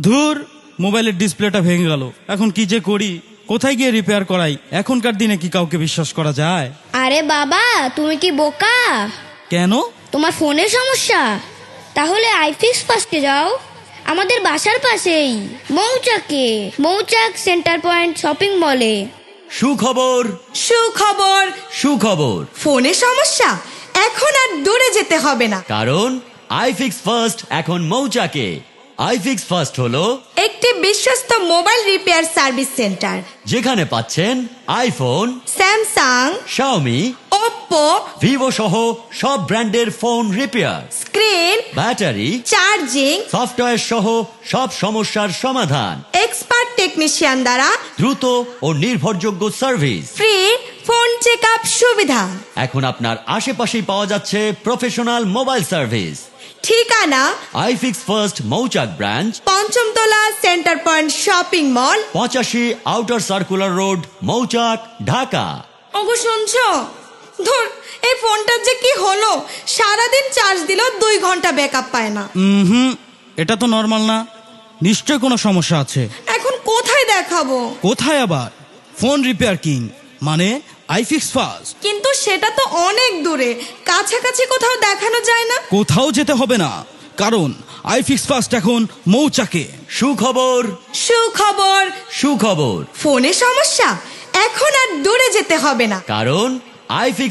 ধুর, মোবাইলের ডিসপ্লেটা ভেঙে গেল, এখন কি যে করি, কোথায় গিয়ে রিপেয়ার করাই? এখনকার দিনে কি কাউকে বিশ্বাস করা যায়? আরে বাবা, তুমি কি বোকা? কেন? তোমার ফোনের সমস্যা? তাহলে আইফিক্স ফার্স্টে যাও, আমাদের বাসার পাশেই, মৌচাকে, মৌচাক সেন্টার পয়েন্ট শপিং মলে। সুখবর, সুখবর। সুখবর। ফোনে সমস্যা? এখন আর দূরে যেতে হবে না, কারণ আইফিক্স ফার্স্ট এখন মৌচাকে। আইফিক্স ফার্স্ট হলো একটি বিশ্বস্ত মোবাইল রিপেয়ার সার্ভিস সেন্টার, যেখানে পাচ্ছেন iPhone, Samsung, Xiaomi, Oppo, Vivo সহ সব ব্র্যান্ডের phone repair, screen, battery, charging, software সহ সব সমস্যার সমাধান, এক্সপার্ট টেকনিশিয়ান দ্বারা দ্রুত ও নির্ভরযোগ্য সার্ভিস। ফ্রি ফোন চেকআপ সুবিধা। এখন আপনার আশেপাশেই পাওয়া যাচ্ছে প্রফেশনাল মোবাইল সার্ভিস। ঠিকানা আইফিক্স ফার্স্ট মৌচাক ব্রাঞ্চ, পঞ্চমতলা Centre Point shopping mall, 85 outer circular road, Mouchak, Dhaka. ওগো শুনছো? ধুর, এই ফোনটার যে কি হলো, সারাদিন চার্জ দিলেও 2 ঘন্টা ব্যাকআপ পায় না। হুম, এটা তো নর্মাল না, নিশ্চয় কোনো সমস্যা আছে। এখন কোথায় দেখাবো? কোথায় আবার? ফোন রিপেয়ার কিং মানে আইফিক্স ফার্স্ট। কিন্তু সেটা তো অনেক দূরে, কাছাকাছি কোথাও দেখানো যায় না? কোথাও যেতে হবে না, কারণ আইফিক্স ফার্স্ট এখন মৌচাকে। সুখবর, সুখবর। সুখবর। ফোনে সমস্যা? এখন আর দূরে যেতে হবে না, কারণ আইফিক্স